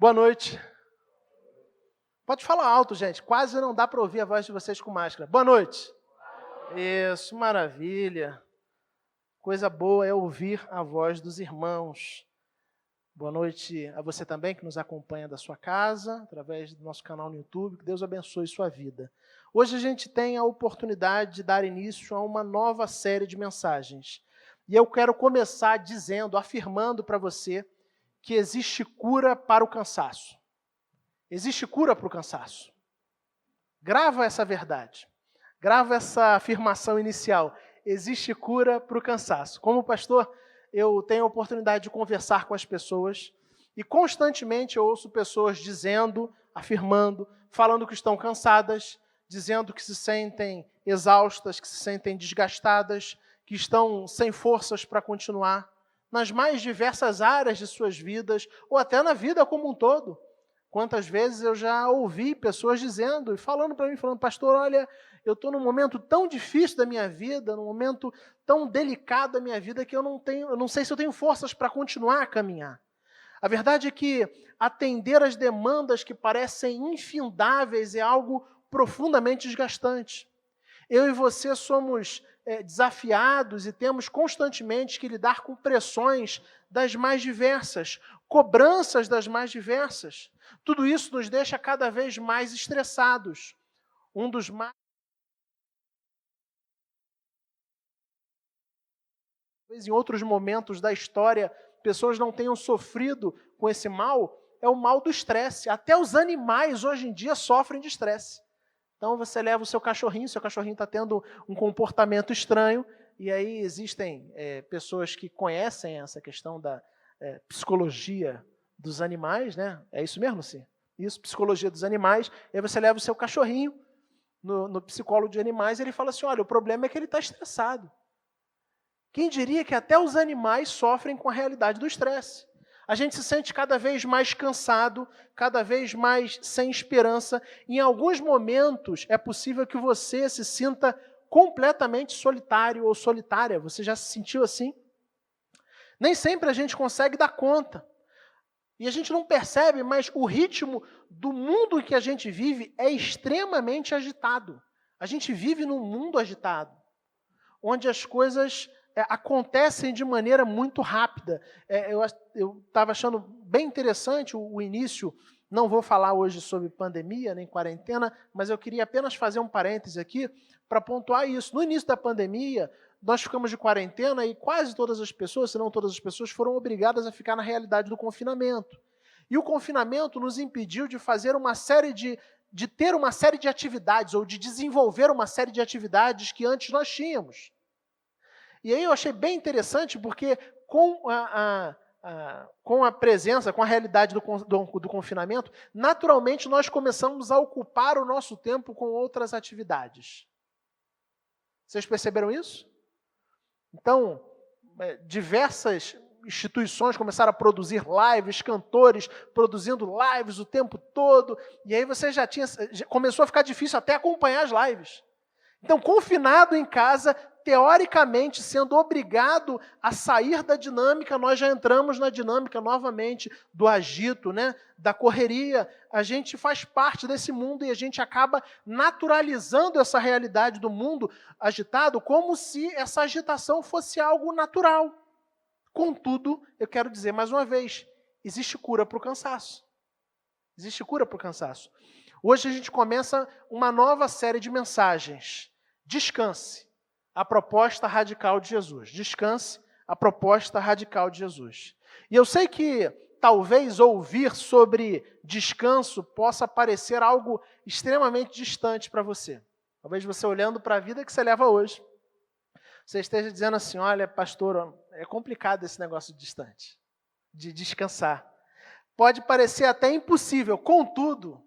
Boa noite. Pode falar alto, gente. Quase não dá para ouvir a voz de vocês com máscara. Boa noite. Isso, maravilha. Coisa boa é ouvir a voz dos irmãos. Boa noite a você também que nos acompanha da sua casa, através do nosso canal no YouTube. Que Deus abençoe sua vida. Hoje a gente tem a oportunidade de dar início a uma nova série de mensagens. E eu quero começar dizendo, afirmando para você que existe cura para o cansaço. Existe cura para o cansaço. Grava essa verdade. Grava essa afirmação inicial. Existe cura para o cansaço. Como pastor, eu tenho a oportunidade de conversar com as pessoas e constantemente eu ouço pessoas dizendo, afirmando, falando que estão cansadas, dizendo que se sentem exaustas, que se sentem desgastadas, que estão sem forças para continuar nas mais diversas áreas de suas vidas ou até na vida como um todo. Quantas vezes eu já ouvi pessoas dizendo e falando para mim, falando, pastor, olha, eu estou num momento tão difícil da minha vida, num momento tão delicado da minha vida que eu não sei se eu tenho forças para continuar a caminhar. A verdade é que atender às demandas que parecem infindáveis é algo profundamente desgastante. Eu e você somos desafiados e temos constantemente que lidar com pressões das mais diversas, cobranças das mais diversas. Tudo isso nos deixa cada vez mais estressados. Um dos mais... Talvez em outros momentos da história, pessoas não tenham sofrido com esse mal, é o mal do estresse. Até os animais hoje em dia sofrem de estresse. Então você leva o seu cachorrinho está tendo um comportamento estranho, e aí existem pessoas que conhecem essa questão da psicologia dos animais, né? É isso mesmo, sim? Isso, psicologia dos animais. E aí você leva o seu cachorrinho no psicólogo de animais e ele fala assim, olha, o problema é que ele está estressado. Quem diria que até os animais sofrem com a realidade do estresse? A gente se sente cada vez mais cansado, cada vez mais sem esperança. Em alguns momentos é possível que você se sinta completamente solitário ou solitária. Você já se sentiu assim? Nem sempre a gente consegue dar conta. E a gente não percebe, mas o ritmo do mundo em que a gente vive é extremamente agitado. A gente vive num mundo agitado, onde as coisas acontecem de maneira muito rápida. Eu estava achando bem interessante o início, não vou falar hoje sobre pandemia, nem quarentena, mas eu queria apenas fazer um parêntese aqui para pontuar isso. No início da pandemia, nós ficamos de quarentena e quase todas as pessoas, se não todas as pessoas, foram obrigadas a ficar na realidade do confinamento. E o confinamento nos impediu de fazer uma série de ter uma série de atividades, ou de desenvolver uma série de atividades que antes nós tínhamos. E aí eu achei bem interessante, porque com a presença, com a realidade do confinamento, naturalmente nós começamos a ocupar o nosso tempo com outras atividades. Vocês perceberam isso? Então, diversas instituições começaram a produzir lives, cantores produzindo lives o tempo todo, e aí você já começou a ficar difícil até acompanhar as lives. Então, confinado em casa, teoricamente, sendo obrigado a sair da dinâmica, nós já entramos na dinâmica novamente do agito, né? Da correria. A gente faz parte desse mundo e a gente acaba naturalizando essa realidade do mundo agitado como se essa agitação fosse algo natural. Contudo, eu quero dizer mais uma vez, existe cura para o cansaço. Existe cura para o cansaço. Hoje a gente começa uma nova série de mensagens. Descanse, a proposta radical de Jesus. Descanse, a proposta radical de Jesus. E eu sei que talvez ouvir sobre descanso possa parecer algo extremamente distante para você. Talvez você olhando para a vida que você leva hoje, você esteja dizendo assim, olha, pastor, é complicado esse negócio de distante, de descansar. Pode parecer até impossível, contudo,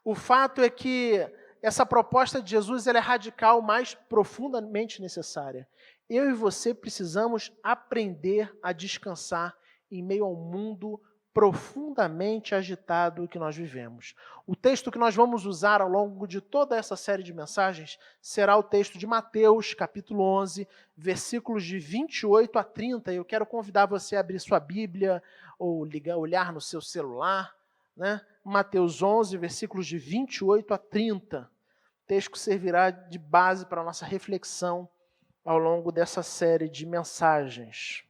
o fato é que essa proposta de Jesus ela é radical, mais profundamente necessária. Eu e você precisamos aprender a descansar em meio ao mundo profundamente agitado que nós vivemos. O texto que nós vamos usar ao longo de toda essa série de mensagens será o texto de Mateus, capítulo 11, versículos de 28 a 30. Eu quero convidar você a abrir sua Bíblia ou olhar no seu celular, né? Mateus 11, versículos de 28 a 30. O texto servirá de base para a nossa reflexão ao longo dessa série de mensagens.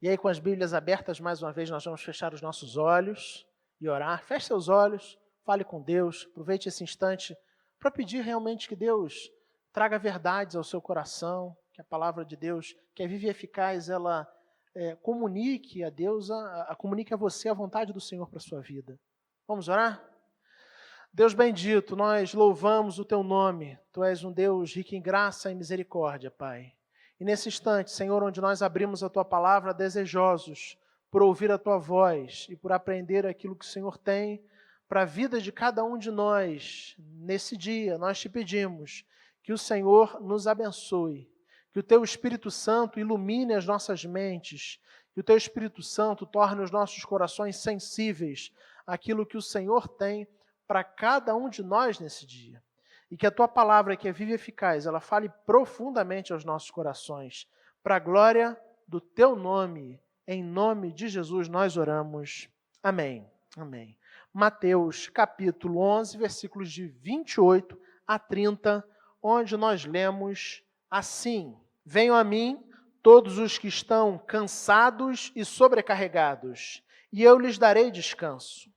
E aí, com as Bíblias abertas, mais uma vez, nós vamos fechar os nossos olhos e orar. Feche seus olhos, fale com Deus, aproveite esse instante para pedir realmente que Deus traga verdades ao seu coração, que a palavra de Deus, que é viva e eficaz, ela comunique a Deus, comunique a você a vontade do Senhor para a sua vida. Vamos orar? Deus bendito, nós louvamos o Teu nome. Tu és um Deus rico em graça e misericórdia, Pai. E nesse instante, Senhor, onde nós abrimos a Tua palavra, desejosos por ouvir a Tua voz e por aprender aquilo que o Senhor tem para a vida de cada um de nós, nesse dia, nós te pedimos que o Senhor nos abençoe, que o Teu Espírito Santo ilumine as nossas mentes, que o Teu Espírito Santo torne os nossos corações sensíveis àquilo que o Senhor tem para cada um de nós nesse dia. E que a Tua palavra, que é viva e eficaz, ela fale profundamente aos nossos corações. Para a glória do Teu nome, em nome de Jesus, nós oramos. Amém. Amém. Mateus, capítulo 11, versículos de 28 a 30, onde nós lemos assim: Venham a mim todos os que estão cansados e sobrecarregados, e eu lhes darei descanso.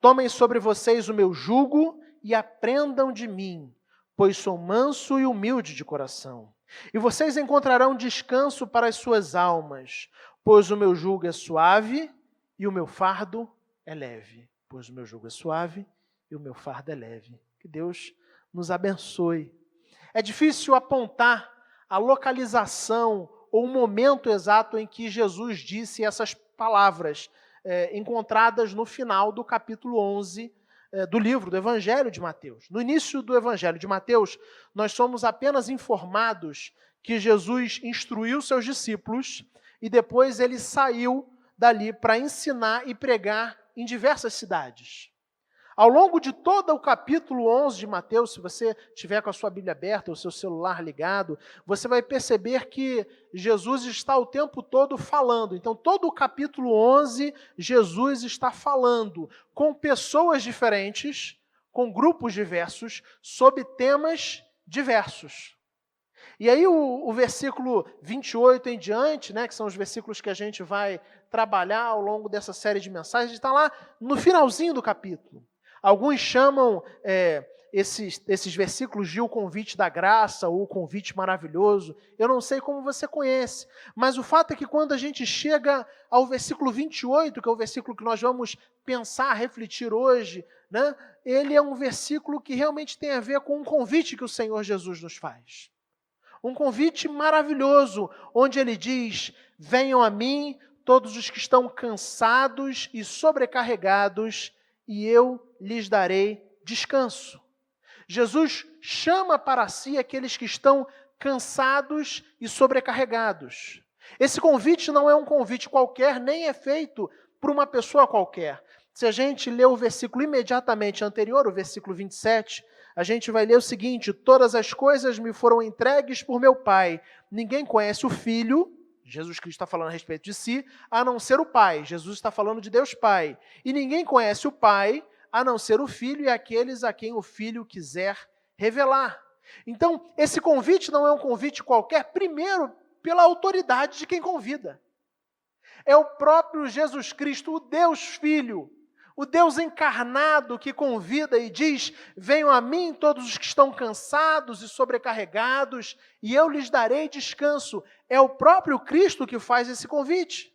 Tomem sobre vocês o meu jugo e aprendam de mim, pois sou manso e humilde de coração. E vocês encontrarão descanso para as suas almas, pois o meu jugo é suave e o meu fardo é leve. Pois o meu jugo é suave e o meu fardo é leve. Que Deus nos abençoe. É difícil apontar a localização ou o momento exato em que Jesus disse essas palavras, encontradas no final do capítulo 11 do livro, do Evangelho de Mateus. No início do Evangelho de Mateus, nós somos apenas informados que Jesus instruiu seus discípulos e depois ele saiu dali para ensinar e pregar em diversas cidades. Ao longo de todo o capítulo 11 de Mateus, se você tiver com a sua Bíblia aberta, o seu celular ligado, você vai perceber que Jesus está o tempo todo falando. Então, todo o capítulo 11, Jesus está falando com pessoas diferentes, com grupos diversos, sobre temas diversos. E aí o versículo 28 em diante, né, que são os versículos que a gente vai trabalhar ao longo dessa série de mensagens, está lá no finalzinho do capítulo. Alguns chamam esses versículos de o convite da graça ou o convite maravilhoso. Eu não sei como você conhece, mas o fato é que quando a gente chega ao versículo 28, que é o versículo que nós vamos pensar, refletir hoje, né, ele é um versículo que realmente tem a ver com um convite que o Senhor Jesus nos faz. Um convite maravilhoso, onde ele diz: venham a mim todos os que estão cansados e sobrecarregados, e eu lhes darei descanso. Jesus chama para si aqueles que estão cansados e sobrecarregados. Esse convite não é um convite qualquer, nem é feito por uma pessoa qualquer. Se a gente ler o versículo imediatamente anterior, o versículo 27, a gente vai ler o seguinte: todas as coisas me foram entregues por meu Pai. Ninguém conhece o Filho, Jesus Cristo está falando a respeito de si, a não ser o Pai. Jesus está falando de Deus Pai. E ninguém conhece o Pai, a não ser o Filho e aqueles a quem o Filho quiser revelar. Então, esse convite não é um convite qualquer, primeiro, pela autoridade de quem convida. É o próprio Jesus Cristo, o Deus Filho, o Deus encarnado que convida e diz: venham a mim todos os que estão cansados e sobrecarregados, e eu lhes darei descanso. É o próprio Cristo que faz esse convite.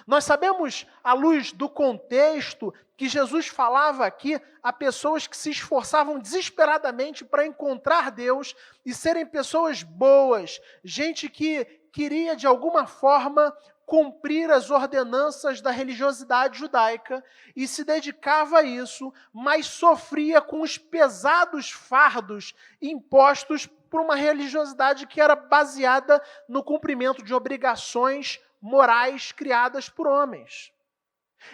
Nós sabemos, à luz do contexto, que Jesus falava aqui a pessoas que se esforçavam desesperadamente para encontrar Deus e serem pessoas boas, gente que queria, de alguma forma, cumprir as ordenanças da religiosidade judaica e se dedicava a isso, mas sofria com os pesados fardos impostos por uma religiosidade que era baseada no cumprimento de obrigações morais criadas por homens.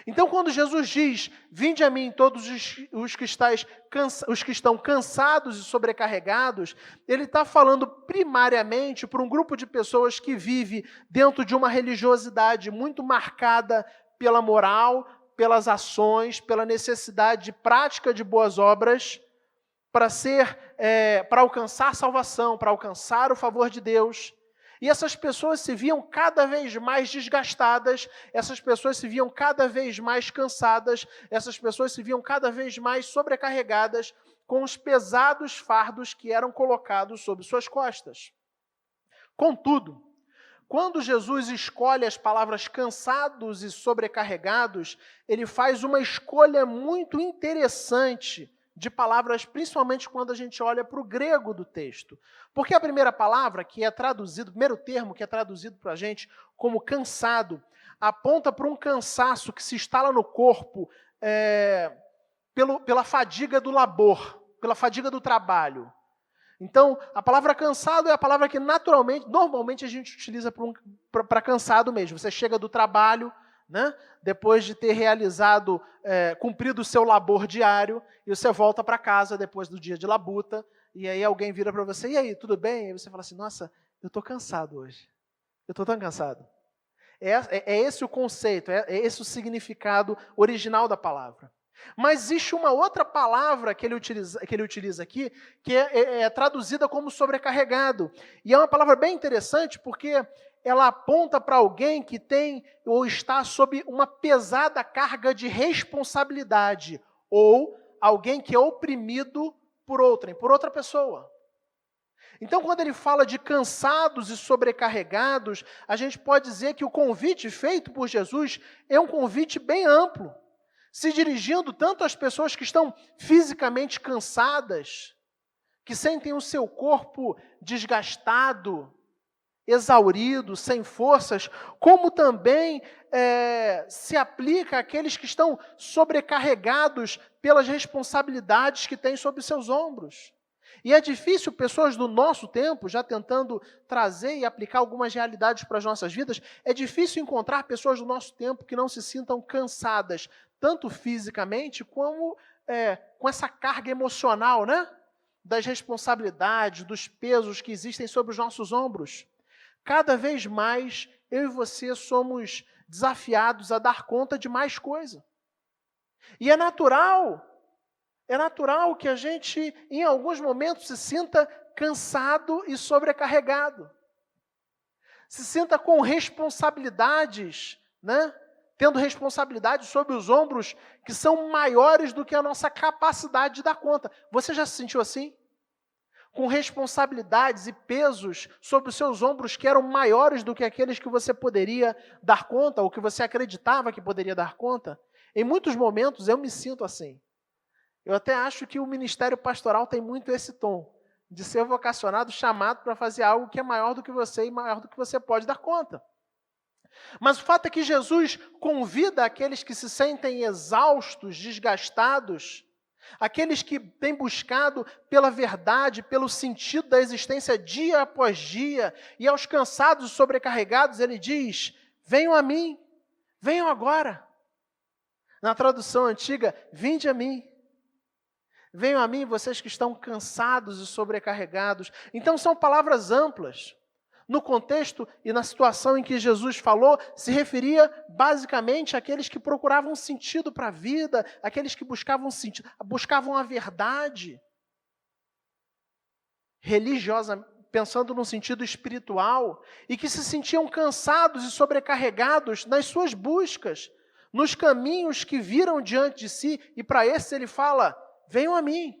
Então, quando Jesus diz, vinde a mim todos os que estão cansados e sobrecarregados, ele está falando primariamente para um grupo de pessoas que vive dentro de uma religiosidade muito marcada pela moral, pelas ações, pela necessidade de prática de boas obras, para alcançar salvação, para alcançar o favor de Deus. E essas pessoas se viam cada vez mais desgastadas, essas pessoas se viam cada vez mais cansadas, essas pessoas se viam cada vez mais sobrecarregadas com os pesados fardos que eram colocados sobre suas costas. Contudo, quando Jesus escolhe as palavras cansados e sobrecarregados, ele faz uma escolha muito interessante de palavras, principalmente quando a gente olha para o grego do texto. Porque a primeira palavra, que é traduzido, o primeiro termo que é traduzido para a gente como cansado, aponta para um cansaço que se instala no corpo pela fadiga do labor, pela fadiga do trabalho. Então, a palavra cansado é a palavra que normalmente a gente utiliza para cansado mesmo. Você chega do trabalho, né? Depois de ter cumprido o seu labor diário, e você volta para casa depois do dia de labuta, e aí alguém vira para você, e aí, tudo bem? E aí você fala assim, nossa, eu estou cansado hoje. Eu estou tão cansado. É esse o conceito, é esse o significado original da palavra. Mas existe uma outra palavra que ele utiliza aqui, que é traduzida como sobrecarregado. E é uma palavra bem interessante, porque ela aponta para alguém que tem ou está sob uma pesada carga de responsabilidade, ou alguém que é oprimido por outra pessoa. Então, quando ele fala de cansados e sobrecarregados, a gente pode dizer que o convite feito por Jesus é um convite bem amplo, se dirigindo tanto às pessoas que estão fisicamente cansadas, que sentem o seu corpo desgastado, exaurido, sem forças, como também se aplica àqueles que estão sobrecarregados pelas responsabilidades que têm sobre seus ombros. E é difícil, pessoas do nosso tempo, já tentando trazer e aplicar algumas realidades para as nossas vidas, é difícil encontrar pessoas do nosso tempo que não se sintam cansadas, tanto fisicamente como com essa carga emocional, né? Das responsabilidades, dos pesos que existem sobre os nossos ombros. Cada vez mais, eu e você somos desafiados a dar conta de mais coisa. E é natural que a gente, em alguns momentos, se sinta cansado e sobrecarregado. Se sinta com responsabilidades, né? Tendo responsabilidades sobre os ombros que são maiores do que a nossa capacidade de dar conta. Você já se sentiu assim? Com responsabilidades e pesos sobre os seus ombros que eram maiores do que aqueles que você poderia dar conta, ou que você acreditava que poderia dar conta? Em muitos momentos eu me sinto assim. Eu até acho que o ministério pastoral tem muito esse tom, de ser vocacionado, chamado para fazer algo que é maior do que você e maior do que você pode dar conta. Mas o fato é que Jesus convida aqueles que se sentem exaustos, desgastados, aqueles que têm buscado pela verdade, pelo sentido da existência dia após dia, e aos cansados e sobrecarregados, ele diz, venham a mim, venham agora. Na tradução antiga, vinde a mim. Venham a mim, vocês que estão cansados e sobrecarregados. Então, são palavras amplas. No contexto e na situação em que Jesus falou, se referia basicamente àqueles que procuravam sentido para a vida, aqueles que buscavam sentido, buscavam a verdade. Religiosa, pensando num sentido espiritual, e que se sentiam cansados e sobrecarregados nas suas buscas, nos caminhos que viram diante de si, e para esses ele fala, venham a mim.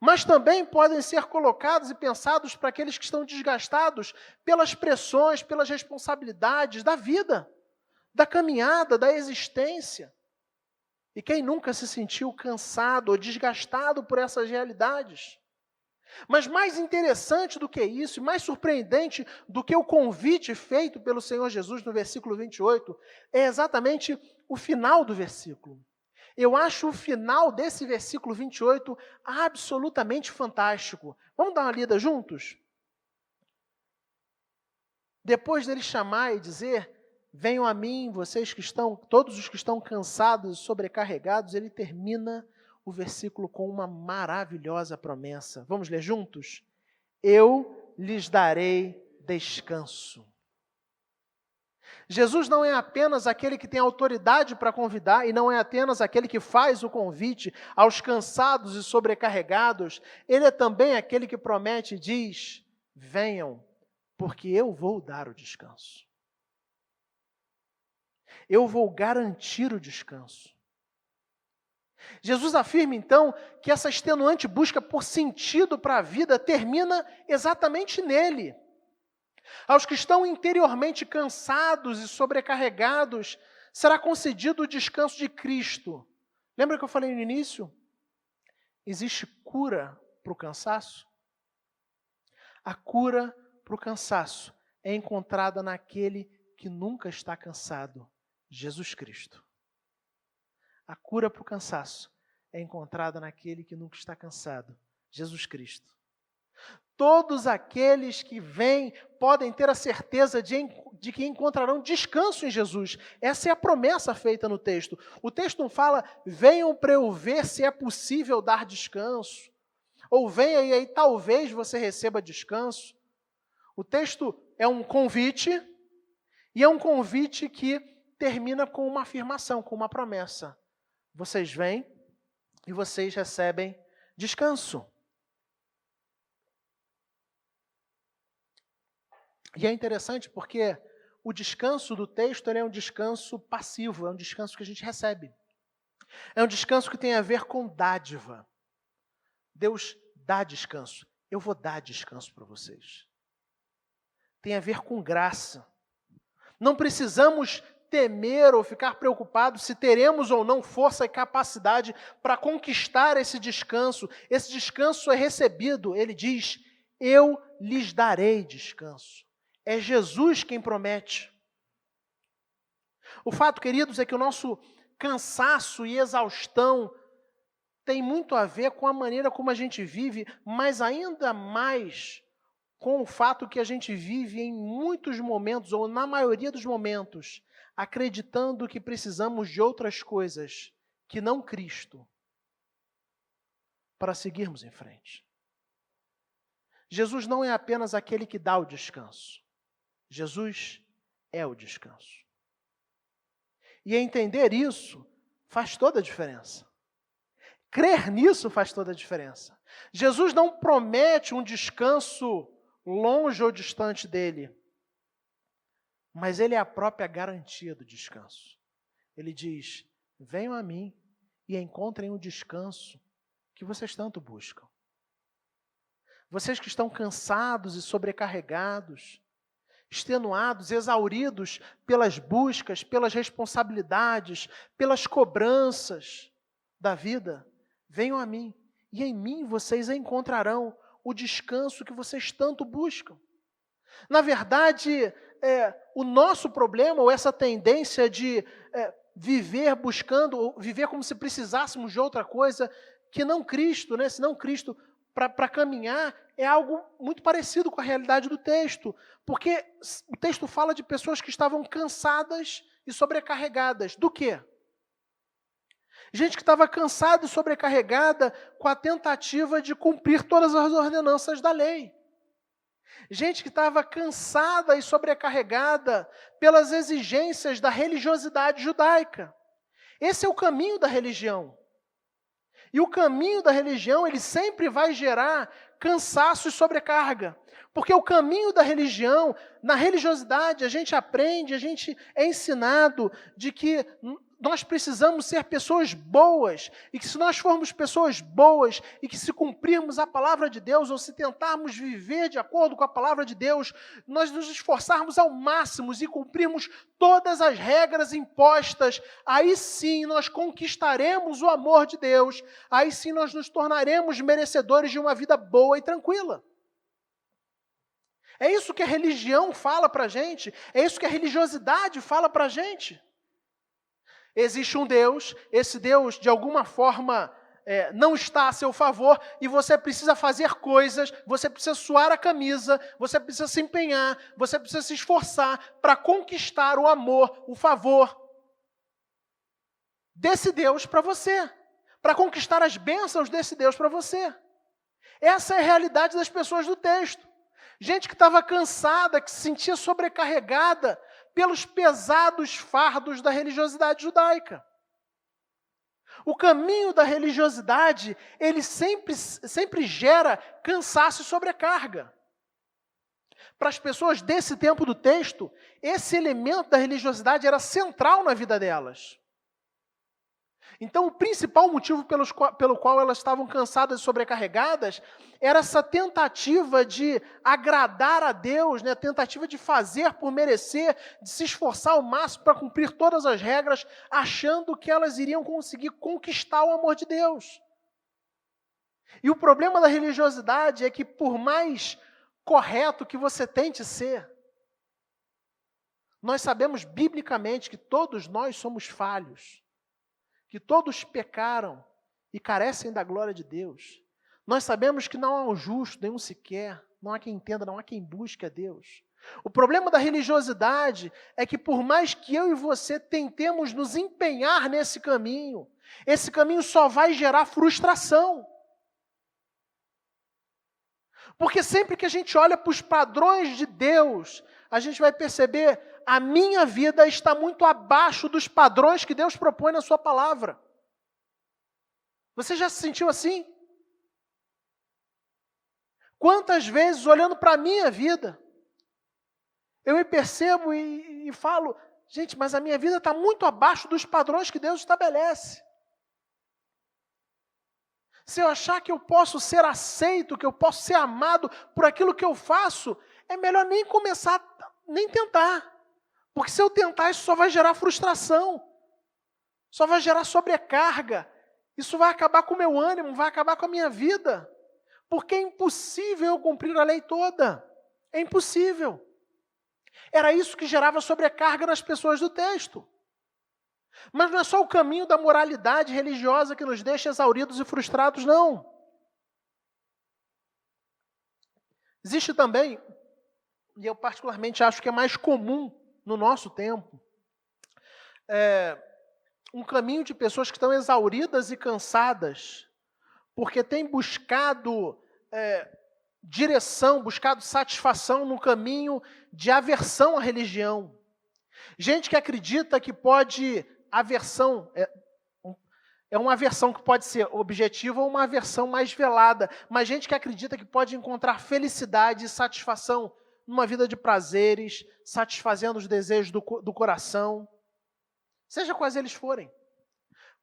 Mas também podem ser colocados e pensados para aqueles que estão desgastados pelas pressões, pelas responsabilidades da vida, da caminhada, da existência. E quem nunca se sentiu cansado ou desgastado por essas realidades? Mas mais interessante do que isso, e mais surpreendente do que o convite feito pelo Senhor Jesus no versículo 28, é exatamente o final do versículo. Eu acho o final desse versículo 28 absolutamente fantástico. Vamos dar uma lida juntos? Depois dele chamar e dizer, venham a mim, todos os que estão cansados e sobrecarregados. Ele termina o versículo com uma maravilhosa promessa. Vamos ler juntos? Eu lhes darei descanso. Jesus não é apenas aquele que tem autoridade para convidar, e não é apenas aquele que faz o convite aos cansados e sobrecarregados. Ele é também aquele que promete e diz: venham, porque eu vou dar o descanso. Eu vou garantir o descanso. Jesus afirma, então, que essa extenuante busca por sentido para a vida termina exatamente nele. Aos que estão interiormente cansados e sobrecarregados, será concedido o descanso de Cristo. Lembra que eu falei no início? Existe cura para o cansaço? A cura para o cansaço é encontrada naquele que nunca está cansado, Jesus Cristo. A cura para o cansaço é encontrada naquele que nunca está cansado, Jesus Cristo. Todos aqueles que vêm podem ter a certeza de que encontrarão descanso em Jesus. Essa é a promessa feita no texto. O texto não fala, venham para eu ver se é possível dar descanso. Ou venha e aí talvez você receba descanso. O texto é um convite, e é um convite que termina com uma afirmação, com uma promessa. Vocês vêm e vocês recebem descanso. E é interessante porque o descanso do texto ele é um descanso passivo, é um descanso que a gente recebe. É um descanso que tem a ver com dádiva. Deus dá descanso. Eu vou dar descanso para vocês. Tem a ver com graça. Não precisamos temer ou ficar preocupados se teremos ou não força e capacidade para conquistar esse descanso. Esse descanso é recebido, ele diz, eu lhes darei descanso. É Jesus quem promete. O fato, queridos, é que o nosso cansaço e exaustão tem muito a ver com a maneira como a gente vive, mas ainda mais com o fato que a gente vive em muitos momentos, ou na maioria dos momentos, acreditando que precisamos de outras coisas que não Cristo para seguirmos em frente. Jesus não é apenas aquele que dá o descanso. Jesus é o descanso. E entender isso faz toda a diferença. Crer nisso faz toda a diferença. Jesus não promete um descanso longe ou distante dele, mas ele é a própria garantia do descanso. Ele diz, venham a mim e encontrem o descanso que vocês tanto buscam. Vocês que estão cansados e sobrecarregados, extenuados, exauridos pelas buscas, pelas responsabilidades, pelas cobranças da vida, venham a mim, e em mim vocês encontrarão o descanso que vocês tanto buscam. Na verdade, o nosso problema, ou essa tendência de viver buscando, viver como se precisássemos de outra coisa que não Cristo, né? Senão Cristo, para caminhar, é algo muito parecido com a realidade do texto, porque o texto fala de pessoas que estavam cansadas e sobrecarregadas. Do quê? Gente que estava cansada e sobrecarregada com a tentativa de cumprir todas as ordenanças da lei. Gente que estava cansada e sobrecarregada pelas exigências da religiosidade judaica. Esse é o caminho da religião. E o caminho da religião, ele sempre vai gerar cansaço e sobrecarga. Porque o caminho da religião, na religiosidade, a gente aprende, a gente é ensinado de que nós precisamos ser pessoas boas, e que se nós formos pessoas boas, e que se cumprirmos a palavra de Deus, ou se tentarmos viver de acordo com a palavra de Deus, nós nos esforçarmos ao máximo e cumprirmos todas as regras impostas, aí sim nós conquistaremos o amor de Deus, aí sim nós nos tornaremos merecedores de uma vida boa e tranquila. É isso que a religião fala para a gente, é isso que a religiosidade fala para a gente. Existe um Deus, esse Deus, de alguma forma, não está a seu favor e você precisa fazer coisas, você precisa suar a camisa, você precisa se empenhar, você precisa se esforçar para conquistar o amor, o favor desse Deus para você, para conquistar as bênçãos desse Deus para você. Essa é a realidade das pessoas do texto. Gente que estava cansada, que se sentia sobrecarregada pelos pesados fardos da religiosidade judaica. O caminho da religiosidade, ele sempre gera cansaço e sobrecarga. Para as pessoas desse tempo do texto, esse elemento da religiosidade era central na vida delas. Então, o principal motivo pelo qual elas estavam cansadas e sobrecarregadas era essa tentativa de agradar a Deus, né? A tentativa de fazer por merecer, de se esforçar ao máximo para cumprir todas as regras, achando que elas iriam conseguir conquistar o amor de Deus. E o problema da religiosidade é que, por mais correto que você tente ser, nós sabemos biblicamente que todos nós somos falhos, que todos pecaram e carecem da glória de Deus. Nós sabemos que não há um justo, nenhum sequer, não há quem entenda, não há quem busque a Deus. O problema da religiosidade é que por mais que eu e você tentemos nos empenhar nesse caminho, esse caminho só vai gerar frustração. Porque sempre que a gente olha para os padrões de Deus, a gente vai perceber: a minha vida está muito abaixo dos padrões que Deus propõe na sua palavra. Você já se sentiu assim? Quantas vezes, olhando para a minha vida, eu me percebo e falo: gente, mas a minha vida está muito abaixo dos padrões que Deus estabelece. Se eu achar que eu posso ser aceito, que eu posso ser amado por aquilo que eu faço, é melhor nem começar, nem tentar. Porque se eu tentar, isso só vai gerar frustração, só vai gerar sobrecarga, isso vai acabar com o meu ânimo, vai acabar com a minha vida. Porque é impossível eu cumprir a lei toda. É impossível. Era isso que gerava sobrecarga nas pessoas do texto. Mas não é só o caminho da moralidade religiosa que nos deixa exauridos e frustrados, não. Existe também, e eu particularmente acho que é mais comum no nosso tempo, um caminho de pessoas que estão exauridas e cansadas, porque têm buscado direção, buscado satisfação no caminho de aversão à religião. Gente que acredita que pode... Aversão é uma aversão que pode ser objetiva ou uma aversão mais velada, mas gente que acredita que pode encontrar felicidade e satisfação numa vida de prazeres, satisfazendo os desejos do coração, seja quais eles forem.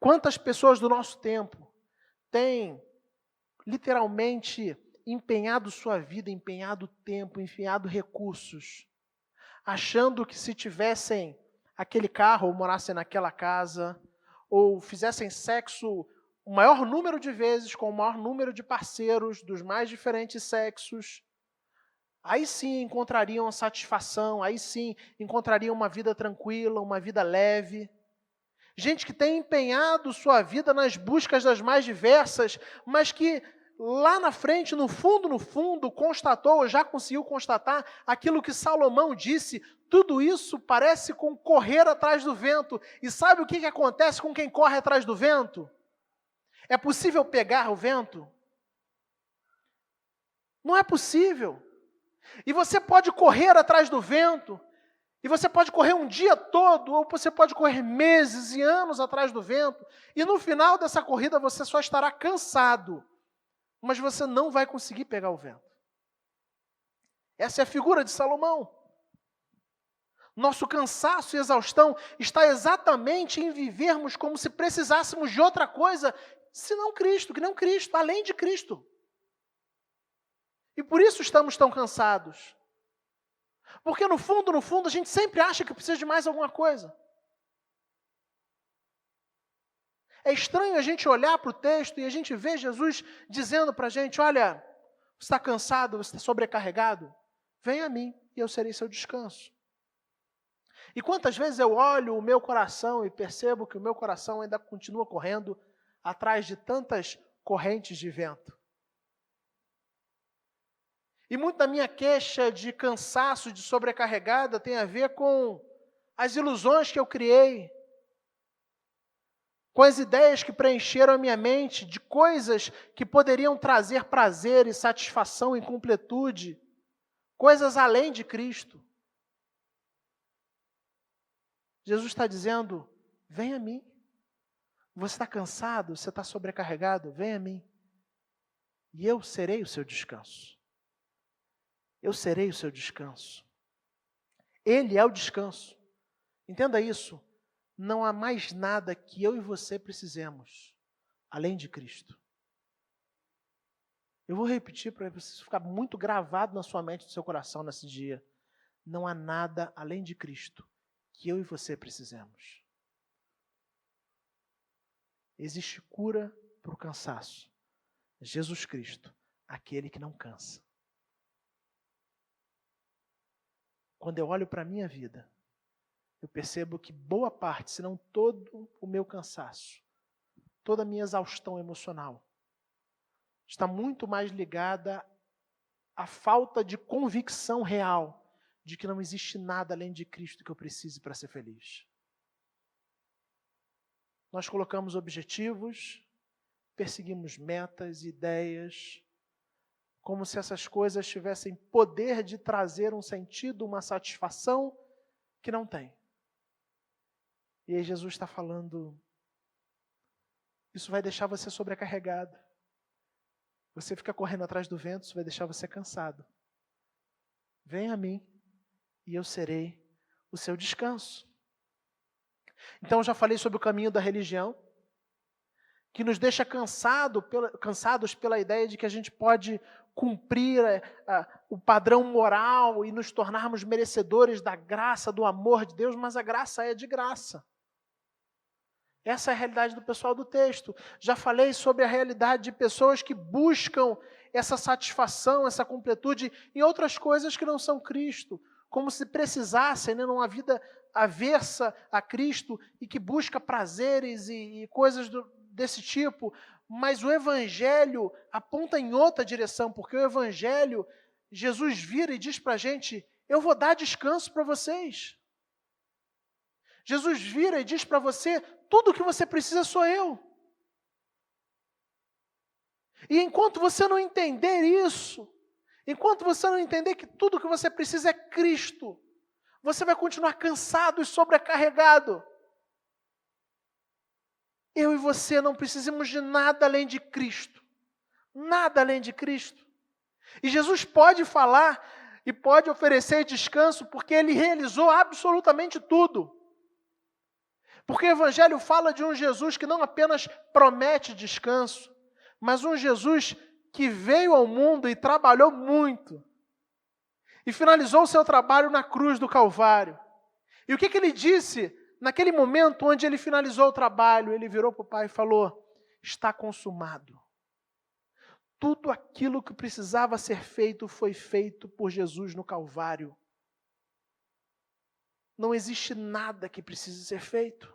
Quantas pessoas do nosso tempo têm literalmente empenhado sua vida, empenhado tempo, empenhado recursos, achando que se tivessem aquele carro, ou morassem naquela casa, ou fizessem sexo o maior número de vezes, com o maior número de parceiros dos mais diferentes sexos, aí sim encontrariam a satisfação, aí sim encontrariam uma vida tranquila, uma vida leve. Gente que tem empenhado sua vida nas buscas das mais diversas, mas que lá na frente, no fundo, constatou, ou já conseguiu constatar, aquilo que Salomão disse: tudo isso parece com correr atrás do vento. E sabe o que acontece com quem corre atrás do vento? É possível pegar o vento? Não é possível. E você pode correr atrás do vento, e você pode correr um dia todo, ou você pode correr meses e anos atrás do vento, e no final dessa corrida você só estará cansado, mas você não vai conseguir pegar o vento. Essa é a figura de Salomão. Nosso cansaço e exaustão está exatamente em vivermos como se precisássemos de outra coisa, senão Cristo, que não Cristo, além de Cristo. E por isso estamos tão cansados. Porque no fundo, a gente sempre acha que precisa de mais alguma coisa. É estranho a gente olhar para o texto e a gente ver Jesus dizendo para a gente: olha, você está cansado, você está sobrecarregado? Venha a mim e eu serei seu descanso. E quantas vezes eu olho o meu coração e percebo que o meu coração ainda continua correndo atrás de tantas correntes de vento. E muito da minha queixa de cansaço, de sobrecarregada, tem a ver com as ilusões que eu criei, com as ideias que preencheram a minha mente de coisas que poderiam trazer prazer e satisfação e completude, coisas além de Cristo. Jesus está dizendo, vem a mim. Você está cansado, você está sobrecarregado, vem a mim. E eu serei o seu descanso. Eu serei o seu descanso. Ele é o descanso. Entenda isso. Não há mais nada que eu e você precisemos, além de Cristo. Eu vou repetir para você ficar muito gravado na sua mente, no seu coração nesse dia. Não há nada além de Cristo que eu e você precisemos. Existe cura para o cansaço. Jesus Cristo, aquele que não cansa. Quando eu olho para a minha vida, eu percebo que boa parte, se não todo o meu cansaço, toda a minha exaustão emocional, está muito mais ligada à falta de convicção real de que não existe nada além de Cristo que eu precise para ser feliz. Nós colocamos objetivos, perseguimos metas, ideias, como se essas coisas tivessem poder de trazer um sentido, uma satisfação que não tem. E aí Jesus está falando, isso vai deixar você sobrecarregado. Você fica correndo atrás do vento, isso vai deixar você cansado. Venha a mim e eu serei o seu descanso. Então eu já falei sobre o caminho da religião, que nos deixa cansados pela ideia de que a gente pode cumprir o padrão moral e nos tornarmos merecedores da graça, do amor de Deus, mas a graça é de graça. Essa é a realidade do pessoal do texto. Já falei sobre a realidade de pessoas que buscam essa satisfação, essa completude em outras coisas que não são Cristo, como se precisassem, né, numa vida aversa a Cristo e que busca prazeres e coisas desse tipo, mas o Evangelho aponta em outra direção, porque o Evangelho, Jesus vira e diz para a gente, eu vou dar descanso para vocês. Jesus vira e diz para você, tudo o que você precisa sou eu. E enquanto você não entender isso, enquanto você não entender que tudo o que você precisa é Cristo, você vai continuar cansado e sobrecarregado. Eu e você não precisamos de nada além de Cristo. Nada além de Cristo. E Jesus pode falar e pode oferecer descanso porque Ele realizou absolutamente tudo. Porque o Evangelho fala de um Jesus que não apenas promete descanso, mas um Jesus que veio ao mundo e trabalhou muito. E finalizou o seu trabalho na cruz do Calvário. E o que Ele disse naquele momento onde Ele finalizou o trabalho? Ele virou para o Pai e falou, está consumado. Tudo aquilo que precisava ser feito foi feito por Jesus no Calvário. Não existe nada que precise ser feito.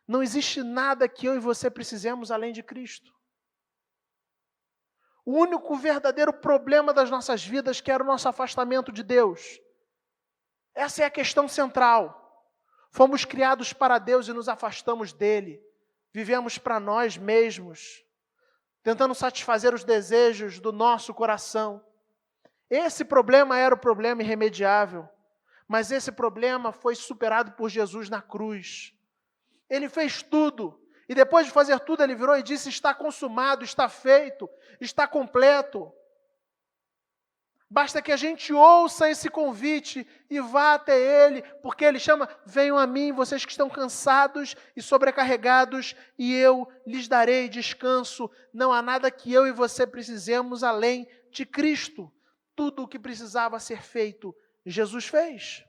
Não existe nada que eu e você precisemos além de Cristo. O único verdadeiro problema das nossas vidas que era o nosso afastamento de Deus. Essa é a questão central. Fomos criados para Deus e nos afastamos dele. Vivemos para nós mesmos, tentando satisfazer os desejos do nosso coração. Esse problema era o problema irremediável, mas esse problema foi superado por Jesus na cruz. Ele fez tudo, e depois de fazer tudo, ele virou e disse, está consumado, está feito, está completo. Basta que a gente ouça esse convite e vá até Ele, porque Ele chama, venham a mim, vocês que estão cansados e sobrecarregados, e eu lhes darei descanso. Não há nada que eu e você precisemos além de Cristo. Tudo o que precisava ser feito, Jesus fez.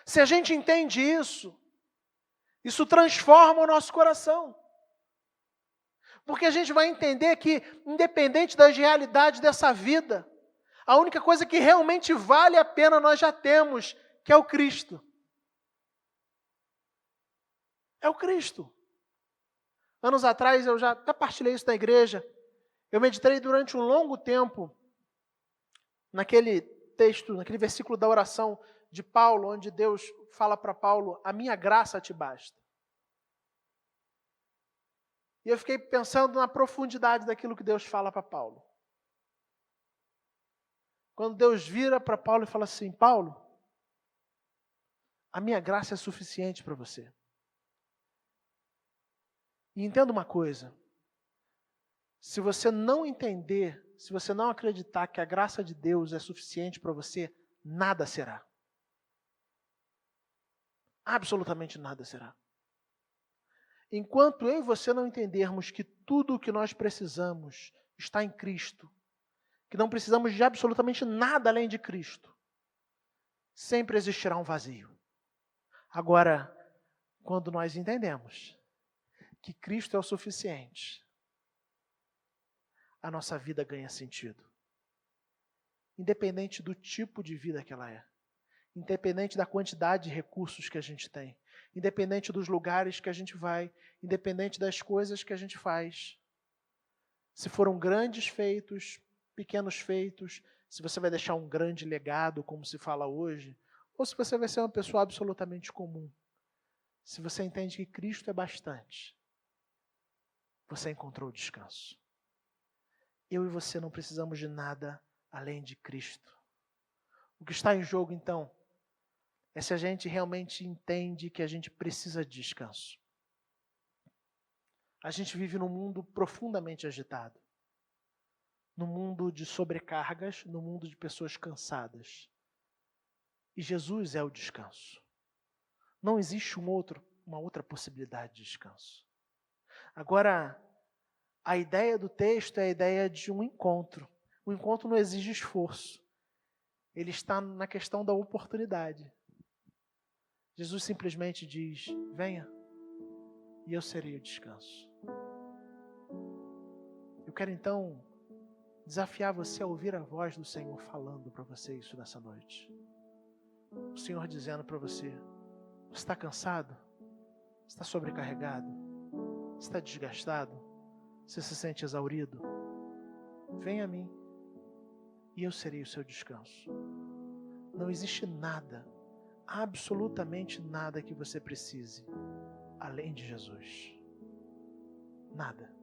Se a gente entende isso, isso transforma o nosso coração. Porque a gente vai entender que, independente das realidades dessa vida, a única coisa que realmente vale a pena nós já temos, que é o Cristo. É o Cristo. Anos atrás, eu já até partilhei isso na igreja, eu meditei durante um longo tempo naquele texto, naquele versículo da oração de Paulo, onde Deus fala para Paulo, a minha graça te basta. E eu fiquei pensando na profundidade daquilo que Deus fala para Paulo. Quando Deus vira para Paulo e fala assim, Paulo, a minha graça é suficiente para você. E entenda uma coisa, se você não entender, se você não acreditar que a graça de Deus é suficiente para você, nada será. Absolutamente nada será. Enquanto eu e você não entendermos que tudo o que nós precisamos está em Cristo, que não precisamos de absolutamente nada além de Cristo, sempre existirá um vazio. Agora, quando nós entendemos que Cristo é o suficiente, a nossa vida ganha sentido. Independente do tipo de vida que ela é. Independente da quantidade de recursos que a gente tem. Independente dos lugares que a gente vai. Independente das coisas que a gente faz. Se foram grandes feitos, pequenos feitos, se você vai deixar um grande legado, como se fala hoje, ou se você vai ser uma pessoa absolutamente comum. Se você entende que Cristo é bastante, você encontrou o descanso. Eu e você não precisamos de nada além de Cristo. O que está em jogo, então, é se a gente realmente entende que a gente precisa de descanso. A gente vive num mundo profundamente agitado. Num mundo de sobrecargas, num mundo de pessoas cansadas. E Jesus é o descanso. Não existe uma outra possibilidade de descanso. Agora, a ideia do texto é a ideia de um encontro. O encontro não exige esforço. Ele está na questão da oportunidade. Jesus simplesmente diz, venha, e eu serei o descanso. Eu quero então desafiar você a ouvir a voz do Senhor falando para você isso nessa noite. O Senhor dizendo para você, você está cansado? Está sobrecarregado? Está desgastado? Você se sente exaurido? Venha a mim e eu serei o seu descanso. Não existe nada, absolutamente nada que você precise, além de Jesus. Nada.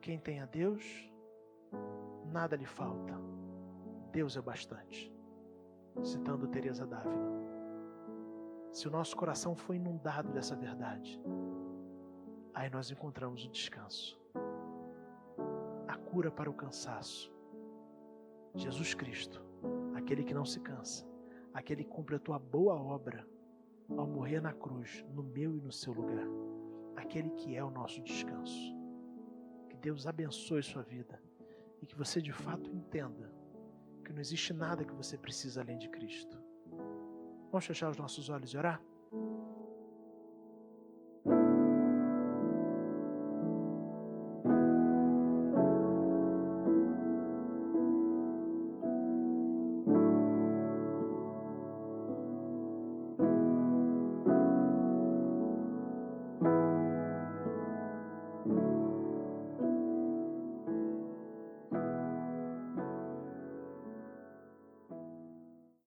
Quem tem a Deus, nada lhe falta. Deus é bastante. Citando Teresa d'Ávila. Se o nosso coração for inundado dessa verdade, aí nós encontramos o descanso. A cura para o cansaço. Jesus Cristo, aquele que não se cansa, aquele que completou a boa obra ao morrer na cruz, no meu e no seu lugar. Aquele que é o nosso descanso. Que Deus abençoe sua vida e que você de fato entenda que não existe nada que você precisa além de Cristo. Vamos fechar os nossos olhos e orar?